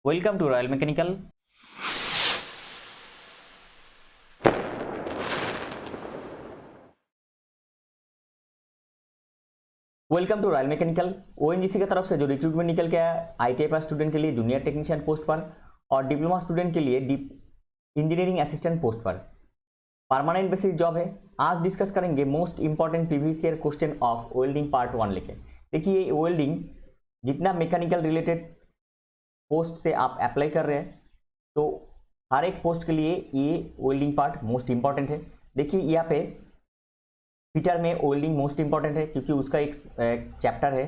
Welcome to Royal Mechanical. Welcome to Royal Mechanical. ONGC की तरफ से जो रिक्रूटमेंट निकल के आया आईटीआई पास स्टूडेंट के लिए जूनियर टेक्नीशियन पोस्ट पर और डिप्लोमा स्टूडेंट के लिए इंजीनियरिंग असिस्टेंट पोस्ट पर परमानेंट बेसिस जॉब है। आज डिस्कस करेंगे most important previous year question of welding part 1 लेके। देखिए वेल्डिंग जितना मैकेनिकल रिलेटेड पोस्ट से आप अप्लाई कर रहे हैं तो हर एक पोस्ट के लिए ये वेल्डिंग पार्ट मोस्ट इंपॉर्टेंट है। देखिए यहाँ पे फिटर में वेल्डिंग मोस्ट इंपॉर्टेंट है क्योंकि उसका एक चैप्टर है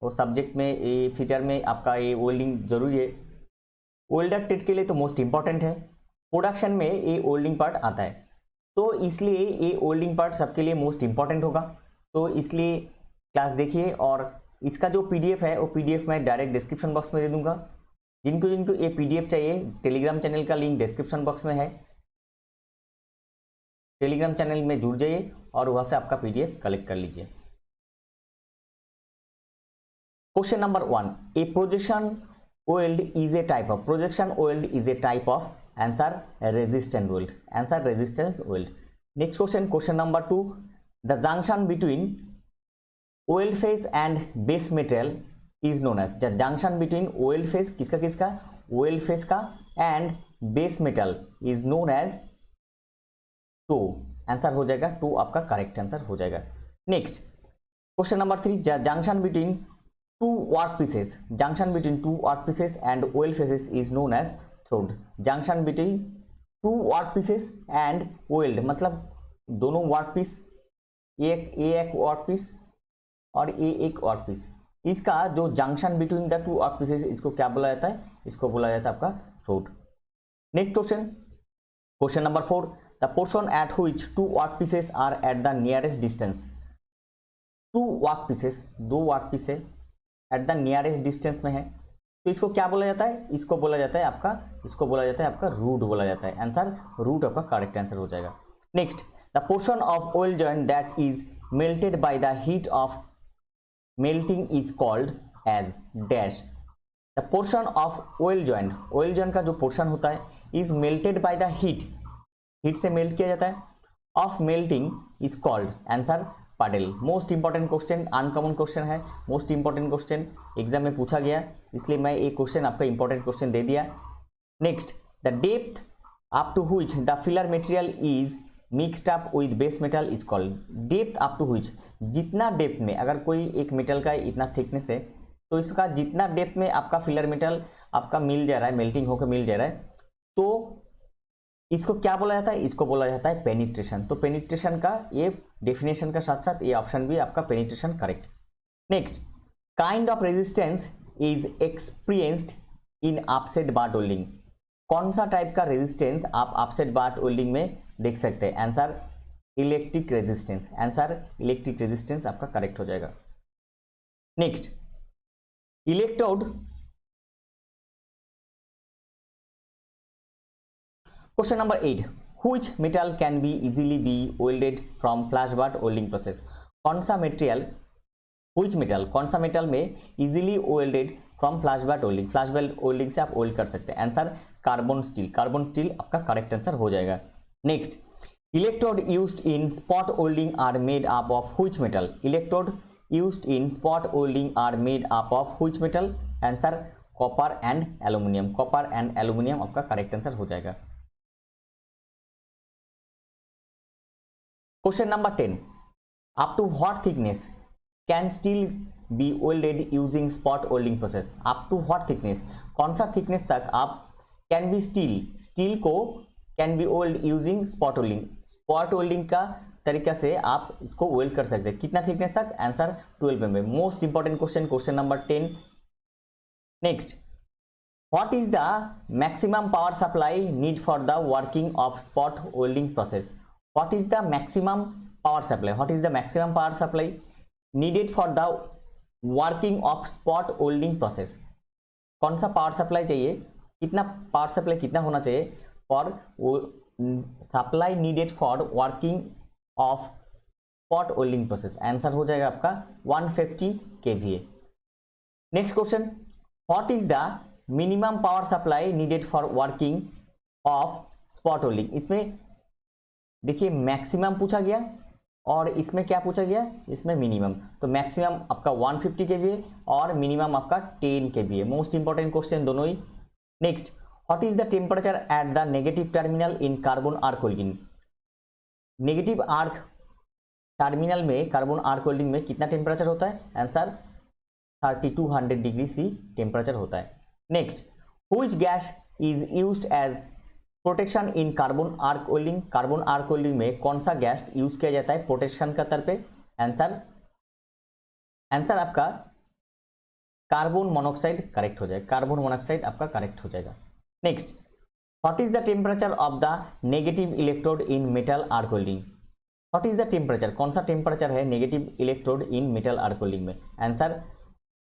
और सब्जेक्ट में ये फिटर में आपका ये वेल्डिंग जरूरी है। वेल्डर ट्रेड के लिए तो मोस्ट इंपॉर्टेंट है। प्रोडक्शन में ये वेल्डिंग पार्ट आता है तो इसलिए ये वेल्डिंग पार्ट सबके लिए मोस्ट इंपॉर्टेंट होगा। तो इसलिए क्लास देखिए और इसका जो पीडीएफ है वो पीडीएफ मैं डायरेक्ट डिस्क्रिप्शन बॉक्स में दे दूंगा। जिनको जिनको ये पीडीएफ चाहिए टेलीग्राम चैनल का लिंक डिस्क्रिप्शन बॉक्स में है, टेलीग्राम चैनल में जुड़ जाइए और वहां से आपका पीडीएफ कलेक्ट कर लीजिए। Question number 1, a projection weld is a type of projection weld is a type of answer resistance weld, answer resistance weld. Next question number 2, the junction between weld face and base metal is known as. The junction between weld face किसका किसका, weld face का and base metal is known as toe, answer हो जाएगा toe, आपका correct answer हो जाएगा। Next question number 3, junction between two work pieces, junction between two work pieces and weld faces is known as throat. Junction between two work pieces and weld मतलब दोनों work piece, एक work piece और एक work piece, इसका जो junction between the two work pieces इसको क्या बोला जाता है, इसको बोला जाता है आपका throat. Next question number 4, the portion at which two work pieces are at the nearest distance, two work pieces, दो वर्क पीस है at the nearest distance में है तो इसको क्या बोला जाता है, इसको बोला जाता है आपका, इसको बोला जाता है आपका रूट बोला जाता है। आंसर रूट आपका करेक्ट आंसर हो जाएगा। Next, the portion of oil joint that is melted by the heat of melting is called as dash. The portion of oil joint का जो पोर्शन होता है is melted by the heat से melt किया जाता है, of melting is called, answer puddle. Most important question, uncommon question है, most important question exam में पूछा गया इसलिए मैं एक क्वेश्चन आपका इंपॉर्टेंट क्वेश्चन दे दिया। Next, the depth up to which the filler material is mixed up with base metal is called. Depth up to which, जितना डेप्थ में अगर कोई एक मेटल का इतना थिकनेस है तो इसका जितना डेप्थ में आपका फिलर मेटल आपका मिल जा रहा है, मेल्टिंग होकर मिल जा रहा है तो इसको क्या बोला जाता है, इसको बोला जाता है पेनिट्रेशन। तो पेनिट्रेशन का ये डेफिनेशन का साथ साथ ये ऑप्शन भी आपका penetration correct. Next, kind of resistance is experienced in offset bar welding. कौन सा टाइप का रेजिस्टेंस आप ऑफसेट बार वेल्डिंग में देख सकते हैं, answer electric resistance, answer electric resistance आपका करेक्ट हो जाएगा। Next, electrode, question number 8, which metal can be easily be welded from flash bar welding process। कौन सा मटेरियल, which metal, कौन सा मेटल में easily welded from flash bar welding, flash bar welding से आप वेल्ड कर सकते हैं, answer carbon steel, carbon steel आपका करेक्ट आंसर हो जाएगा। Next, electrode used in spot welding are made up of which metal, electrode used in spot welding are made up of which metal, answer copper and aluminium, copper and aluminium आपका correct answer हो जाएगा। Question number 10, up to what thickness can steel be welded using spot welding process. Up to what thickness, कौन सा thickness तक आप can be steel को can be weld using spot welding, spot welding का तरीका से आप इसको वेल्ड कर सकते हैं, कितना थिकनेस तक, answer 12 mm। Most important question, question number 10। Next, what is the maximum power supply need for the working of spot welding process. What is the maximum power supply? What is the maximum power supply needed for the working of spot welding process? कौन सा power supply चाहिए, कितना power supply कितना होना चाहिए for supply needed for working of spot welding process, answer हो जाएगा आपका 150 kVA। Next question, what is the minimum power supply needed for working of spot welding, इसमें देखिए मैक्सिमम पूछा गया और इसमें क्या पूछा गया, इसमें मिनिमम। तो मैक्सिमम आपका 150 kVA और मिनिमम आपका 10 kVA, मोस्ट इंपॉर्टेंट क्वेश्चन दोनों ही। Next, what is the temperature at the negative terminal in carbon arc welding, negative arc terminal में कार्बन आर्क वेल्डिंग में कितना टेम्परेचर होता है, आंसर 3200 डिग्री सी टेम्परेचर होता है। Next, which gas is used as protection in carbon arc welding, carbon arc welding में कौन सा गैस यूज किया जाता है प्रोटेक्शन का तौर पे, आंसर आपका कार्बन मोनोऑक्साइड करेक्ट हो जाएगा, कार्बन मोनोऑक्साइड आपका करेक्ट हो जाएगा। Next, what is the temperature of the negative electrode in metal arc welding, what is the temperature, कौन सा टेम्परेचर है negative electrode in metal arc welding में, answer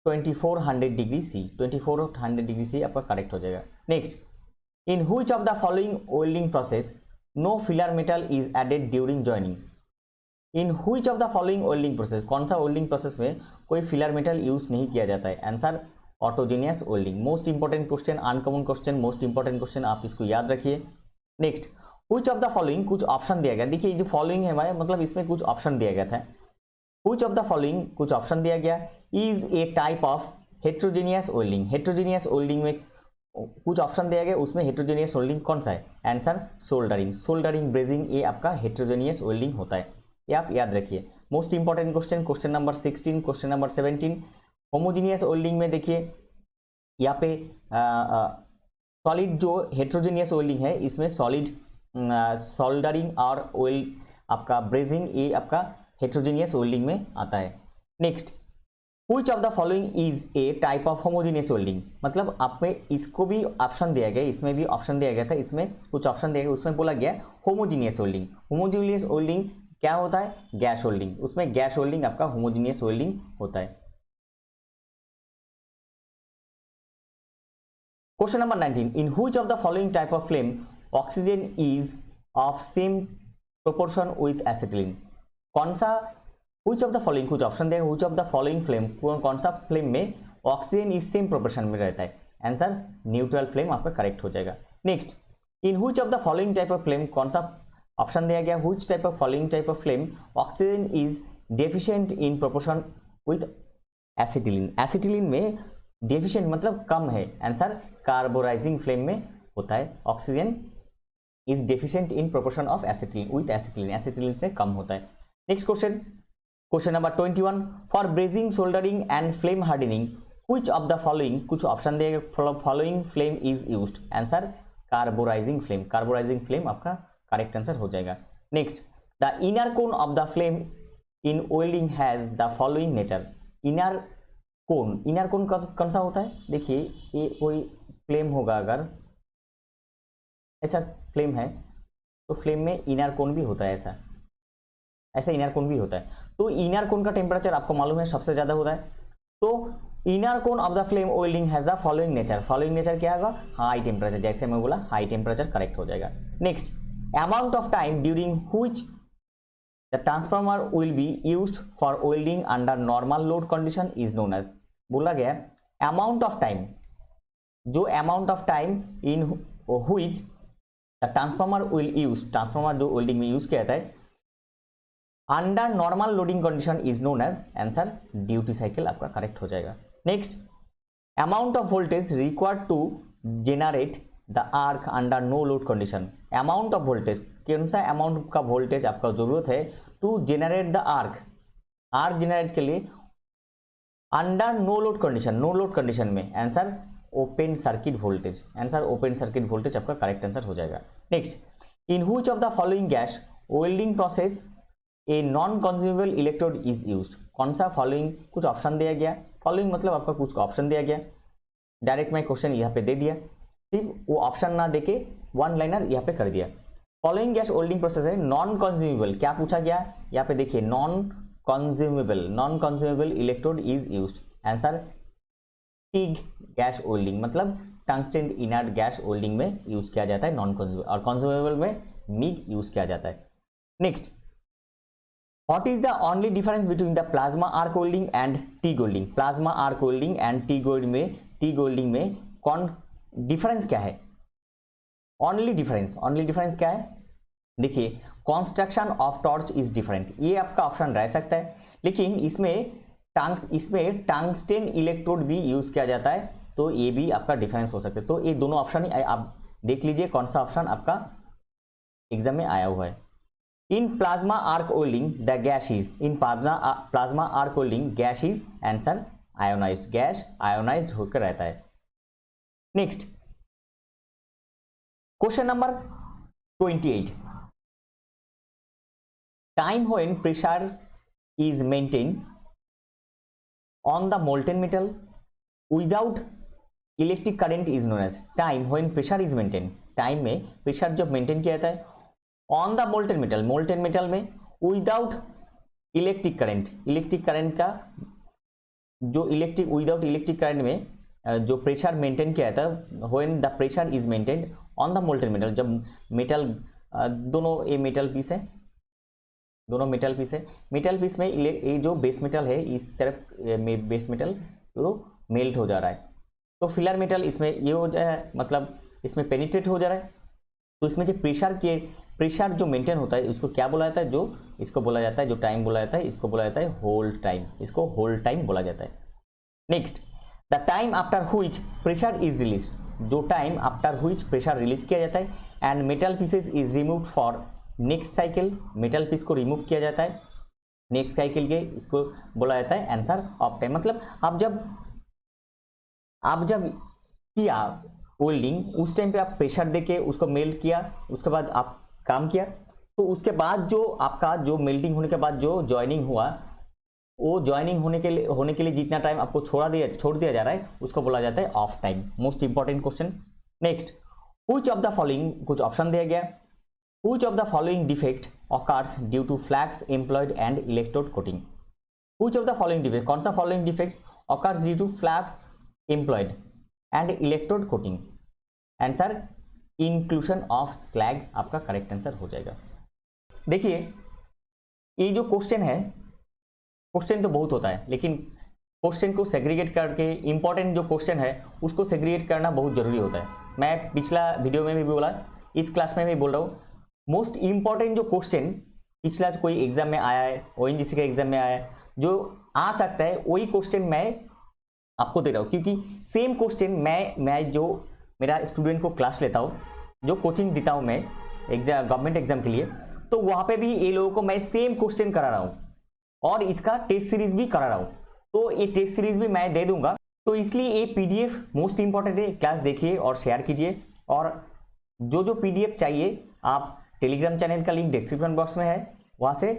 2400 degree C, 2400 degree C आपका correct हो जाएगा। Next, in which of the following welding process no filler metal is added during joining, in which of the following welding process, कौन सा welding process में कोई filler metal use नहीं किया जाता है, answer autogenous welding. Most important question, uncommon question, most important question, आप इसको याद रखिए। Next, which of the following, कुछ ऑप्शन दिया गया, देखिए जो फॉलोइंग है भाई मतलब इसमें कुछ ऑप्शन दिया गया था, व्हिच ऑफ द फॉलोइंग कुछ ऑप्शन दिया गया, is a type of heterogeneous welding, heterogeneous welding में कुछ ऑप्शन दिया गया, उसमें हेट्रोजेनियस वेल्डिंग कौन सा है, आंसर सोल्डरिंग, सोल्डरिंग ब्रेजिंग, ये आपका हेट्रोजेनियस वेल्डिंग होता है, ये आप याद रखिए। Most important question, question number 16, question number 17, homogeneous welding में देखिए यहाँ पे सॉलिड जो हेट्रोजेनियस वेल्डिंग है इसमें सॉलिड सोल्डरिंग और ऑयल आपका ब्रेजिंग, ये आपका हेट्रोजेनियस वेल्डिंग में आता है। Next, which of the following is a type of homogeneous welding, मतलब आप में इसको भी ऑप्शन दिया गया, इसमें भी ऑप्शन दिया गया था, इसमें कुछ ऑप्शन दिया गया, उसमें बोला गया होमोजेनियस वेल्डिंग। होमोजेनियस वेल्डिंग क्या होता है, गैस वेल्डिंग, उसमें गैस वेल्डिंग आपका होमोजेनियस वेल्डिंग होता है। Question number 19, in which of the following type of flame oxygen is of same proportion with acetylene, कौन सा, व्हिच ऑफ द फॉलोइंग, कुछ ऑप्शन देगा, which of the following flame, कौन सा flame में ऑक्सीजन इज सेम प्रोपोर्शन में रहता है, आंसर न्यूट्रल फ्लेम आपका करेक्ट हो जाएगा। Next, in which of the following type of flame, कौन सा ऑप्शन दिया गया, which type of following type of flame oxygen is deficient in proportion with acetylene, acetylene में डेफिशिएंट मतलब कम है, आंसर कार्बोराइजिंग फ्लेम में होता है, oxygen is deficient in proportion of acetylene with acetylene, acetylene से कम होता है। Next question, question number 21, for brazing, soldering and flame hardening which of the following, कुछ ऑप्शन देगा, following flame is used, answer carburising flame, carburising flame आपका correct answer हो जाएगा। Next, the inner cone of the flame in welding has the following nature, inner cone, inner cone कौन सा होता है, देखिए ये कोई फ्लेम होगा, अगर ऐसा फ्लेम है तो फ्लेम में इनर कोन भी होता है, ऐसा इनर कोन भी होता है, तो इनर कोन का टेम्परेचर आपको मालूम है सबसे ज्यादा होता है, तो inner cone of the flame welding has the following nature, following nature क्या होगा, हाई टेम्परेचर, जैसे मैं बोला हाई टेम्परेचर करेक्ट हो जाएगा। Next, amount of time during which the transformer will be used for welding under normal load condition is known as, बोला गया amount of time, जो amount of time in which the transformer will use, transformer जो welding में use किया जाता है under normal loading condition is known as, answer duty cycle आपका correct हो जाएगा। Next, amount of voltage required to generate the arc under no load condition, amount of voltage, कौन सा अमाउंट का वोल्टेज आपका जरूरत है to generate the arc, arc generate के लिए under no load condition, no load condition में, answer open circuit voltage, answer open circuit voltage आपका करेक्ट आंसर हो जाएगा। Next, in which of the following gas welding process a non consumable electrode is used, कौन सा following, कुछ option दिया गया, following मतलब आपका कुछ ऑप्शन दिया गया, डायरेक्ट मैं क्वेश्चन यहाँ पे दे दिया, सिर्फ वो ऑप्शन ना देके वन लाइनर यहाँ पे कर दिया। फॉलोइंग गैस वेल्डिंग प्रोसेस है नॉन कंज्यूमेबल, क्या पूछा गया यहाँ पे देखिए, non consumable electrode is used, answer TIG gas welding, मतलब टंगस्टन इनर्ट गैस वेल्डिंग में यूज किया जाता है नॉन कंज्यूमेबल, और कंज्यूमेबल में मिग यूज किया जाता है। Next, what is the only difference between the plasma arc welding and TIG welding, plasma arc welding and TIG welding में कौन डिफरेंस क्या है, ओनली डिफरेंस क्या है, देखिए construction of torch is different, ये आपका ऑप्शन रह सकता है, लेकिन इसमें टंगस्टेन इलेक्ट्रोड भी यूज किया जाता है, तो ये भी आपका डिफरेंस हो सकता है। तो ये दोनों ऑप्शन आप देख लीजिए कौन सा ऑप्शन आपका एग्जाम में आया हुआ है। In plasma arc welding the gas is, in plasma arc welding gas is answer ionised, gas ionised होकर रहता है। Next question number 28, time when pressure is maintain on the molten metal without electric current is known as, time when pressure is maintain, time में pressure जब maintain किया जाता है on the molten metal में without electric current का जो without electric current में जो प्रेशर मेंटेन किया जाता है, when the pressure is maintain on the molten metal, जब मेटल दोनों ये मेटल पीस है, दोनों मेटल पीस में ये जो बेस मेटल है इस तरफ बेस मेटल तो मेल्ट हो जा रहा है, तो फिलर मेटल इसमें ये हो जाए, मतलब इसमें पेनिट्रेट हो जा रहा है, तो इसमें जो प्रेशर जो मेंटेन होता है उसको क्या बोला जाता है, जो इसको बोला जाता है, जो टाइम बोला जाता है इसको बोला जाता है होल्ड टाइम, इसको होल्ड टाइम बोला जाता है। Next the time after which pressure is release, जो time after which pressure release किया जाता है and metal pieces is removed for next cycle, metal piece को रिमूव किया जाता है नेक्स्ट साइकिल के, इसको बोला जाता है आंसर ऑफ टाइम। मतलब आप जब किया वेल्डिंग उस टाइम पे आप प्रेशर देके उसको मेल्ट किया, उसके बाद आप काम किया, तो उसके बाद जो आपका जो मेल्टिंग होने के बाद जो जॉइनिंग हुआ, वो जॉइनिंग होने के लिए जितना टाइम आपको छोड़ दिया जा रहा है उसको बोला जाता है off time. Most important question. Next which of the following, कुछ ऑप्शन दिया गया, which of the following defect occurs due to flux employed and electrode coating, which of the following defect, कौन सा following defects occurs due to flux employed and electrode coating, answer inclusion of slag आपका correct answer हो जाएगा। देखिए ये जो question है, question तो बहुत होता है लेकिन क्वेश्चन को सेग्रीगेट करके इंपॉर्टेंट जो क्वेश्चन है उसको सेग्रीगेट करना बहुत जरूरी होता है। मैं पिछला वीडियो में भी बोला, इस क्लास में भी बोल रहा हूँ, मोस्ट इंपॉर्टेंट जो क्वेश्चन पिछला कोई एग्जाम में आया है, ओएनजीसी के एग्जाम में आया है, जो आ सकता है वही क्वेश्चन मैं आपको दे रहा हूँ, क्योंकि सेम क्वेश्चन मैं जो मेरा स्टूडेंट को क्लास लेता हूँ, जो कोचिंग देता हूँ मैं एग्जाम गवर्नमेंट एग्जाम के लिए, तो वहाँ पे भी ये लोगों को मैं सेम क्वेश्चन करा रहा हूँ और इसका टेस्ट सीरीज भी करा रहा हूँ, तो ये टेस्ट सीरीज भी मैं दे दूंगा। तो इसलिए ये पीडीएफ मोस्ट इंपॉर्टेंट है, क्लास देखिए और शेयर कीजिए, और जो पीडीएफ चाहिए आप टेलीग्राम चैनल का लिंक डिस्क्रिप्शन बॉक्स में है, वहाँ से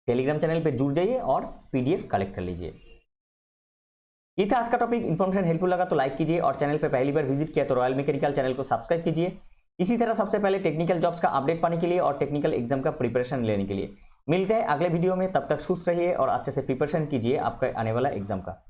टेलीग्राम चैनल पे जुड़ जाइए और पीडीएफ कलेक्ट कर लीजिए। ये था आज का टॉपिक। इन्फॉर्मेशन हेल्पफुल लगा तो लाइक कीजिए और चैनल पे पहली बार विजिट किया तो रॉयल मैकेनिकल चैनल को सब्सक्राइब कीजिए। इसी तरह सबसे पहले टेक्निकल जॉब्स का अपडेट पाने के लिए और टेक्निकल एग्जाम का प्रिपरेशन लेने के लिए मिलते हैं अगले वीडियो में। तब तक खुश रहिए और अच्छे से प्रिपरेशन कीजिए आपका आने वाला एग्जाम का।